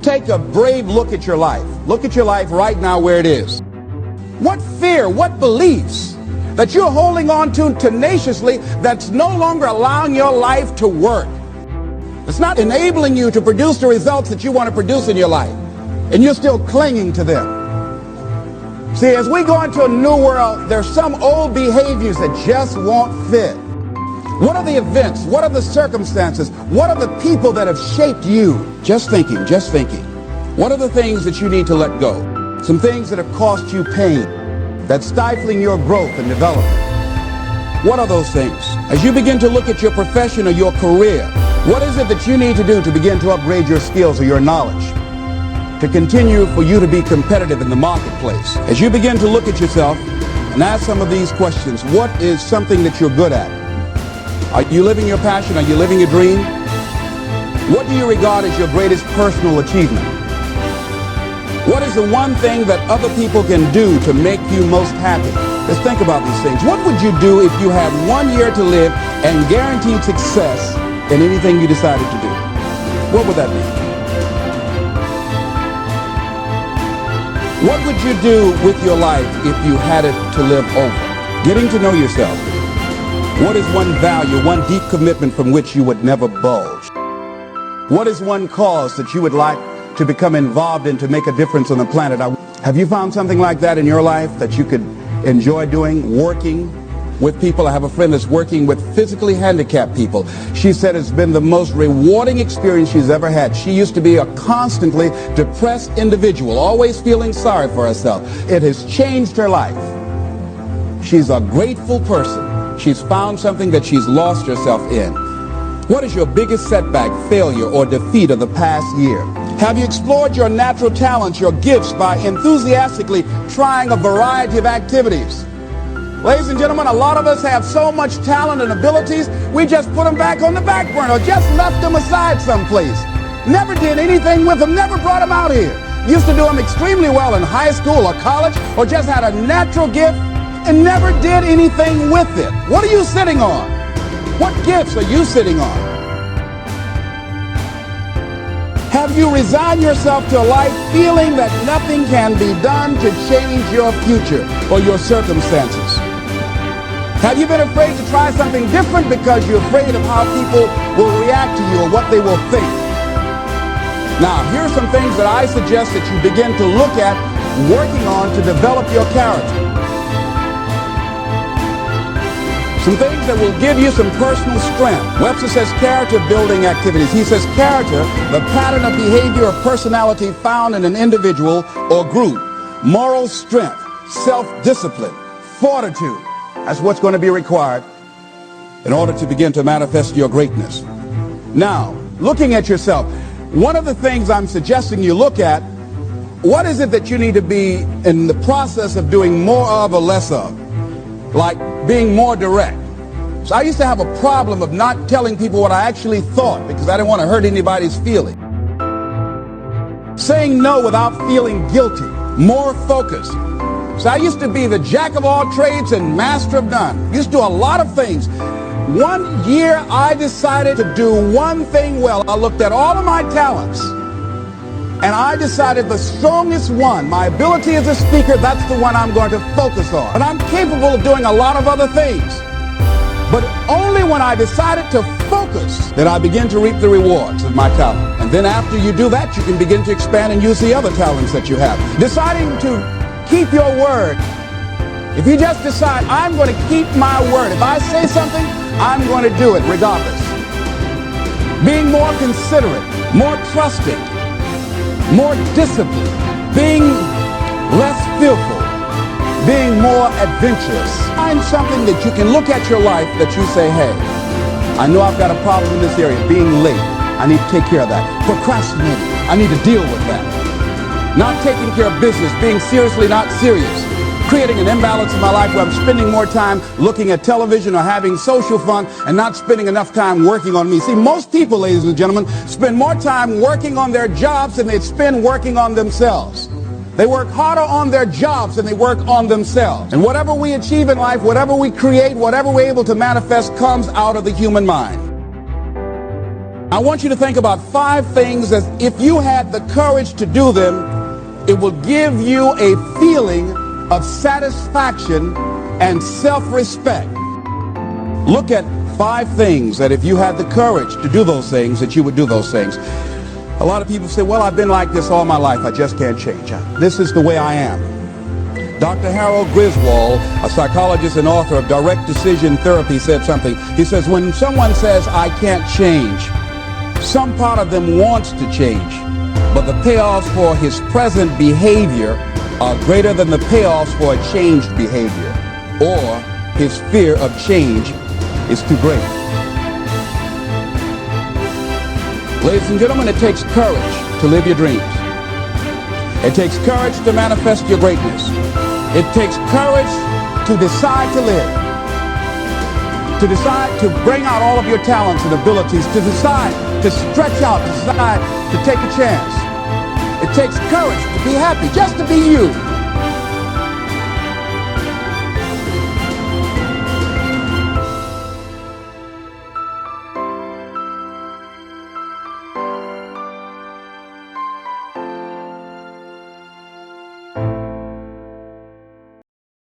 take a brave look at your life. Look at your life right now where it is. What fear, what beliefs that you're holding on to tenaciously that's no longer allowing your life to work? It's not enabling you to produce the results that you want to produce in your life, and you're still clinging to them. See, as we go into a new world, there's some old behaviors that just won't fit. What are the events? What are the circumstances? What are the people that have shaped you? Just thinking. What are the things that you need to let go? Some things that have cost you pain, that's stifling your growth and development. What are those things? As you begin to look at your profession or your career, what is it that you need to do to begin to upgrade your skills or your knowledge, to continue for you to be competitive in the marketplace? As you begin to look at yourself and ask some of these questions, what is something that you're good at? Are you living your passion? Are you living your dream? What do you regard as your greatest personal achievement? What is the one thing that other people can do to make you most happy? Let's think about these things. What would you do if you had 1 year to live and guaranteed success in anything you decided to do? What would that be? What would you do with your life if you had it to live over? Getting to know yourself. What is one value, one deep commitment from which you would never bulge? What is one cause that you would like to become involved in to make a difference on the planet? Have you found something like that in your life that you could enjoy doing, working with people? I have a friend that's working with physically handicapped people. She said it's been the most rewarding experience she's ever had. She used to be a constantly depressed individual, always feeling sorry for herself. It has changed her life. She's a grateful person. She's found something that she's lost herself in. What is your biggest setback, failure, or defeat of the past year? Have you explored your natural talents, your gifts, by enthusiastically trying a variety of activities? Ladies and gentlemen, a lot of us have so much talent and abilities, we just put them back on the back burner, or just left them aside someplace. Never did anything with them, never brought them out here. Used to do them extremely well in high school or college, or just had a natural gift and never did anything with it. What are you sitting on? What gifts are you sitting on? Have you resigned yourself to a life feeling that nothing can be done to change your future or your circumstances? Have you been afraid to try something different because you're afraid of how people will react to you or what they will think? Now, here are some things that I suggest that you begin to look at working on to develop your character. Some things that will give you some personal strength. Webster says character building activities. He says character, the pattern of behavior or personality found in an individual or group. Moral strength, self-discipline, fortitude. That's what's going to be required in order to begin to manifest your greatness. Now, looking at yourself, one of the things I'm suggesting you look at, what is it that you need to be in the process of doing more of or less of? Like being more direct. So I used to have a problem of not telling people what I actually thought because I didn't want to hurt anybody's feelings. Saying no without feeling guilty. More focused. So I used to be the jack of all trades and master of none. Used to do a lot of things. 1 year I decided to do one thing well. I looked at all of my talents and I decided the strongest one, my ability as a speaker, that's the one I'm going to focus on. And I'm capable of doing a lot of other things. But only when I decided to focus did I begin to reap the rewards of my talent. And then after you do that, you can begin to expand and use the other talents that you have. Deciding to keep your word. If you just decide, I'm going to keep my word. If I say something, I'm going to do it regardless. Being more considerate, more trusting, more disciplined, being less fearful, being more adventurous. Find something that you can look at your life that you say, hey, I know I've got a problem in this area, being late. I need to take care of that. Procrastinating, I need to deal with that. Not taking care of business, being seriously not serious. Creating an imbalance in my life where I'm spending more time looking at television or having social fun and not spending enough time working on me. See, most people, ladies and gentlemen, spend more time working on their jobs than they spend working on themselves. They work harder on their jobs than they work on themselves. And whatever we achieve in life, whatever we create, whatever we're able to manifest comes out of the human mind. I want you to think about 5 things that if you had the courage to do them, it will give you a feeling of satisfaction and self-respect. Look at 5 things that if you had the courage to do those things, that you would do those things. A lot of people say, well, I've been like this all my life. I just can't change. This is the way I am. Dr. Harold Griswold, a psychologist and author of Direct Decision Therapy, said something. He says, when someone says, I can't change, some part of them wants to change, but the payoffs for his present behavior are greater than the payoffs for a changed behavior, or his fear of change is too great. Ladies and gentlemen, it takes courage to live your dreams. It takes courage to manifest your greatness. It takes courage to decide to live, to decide to bring out all of your talents and abilities, to decide to stretch out, to decide to take a chance. It takes courage to be happy, just to be you.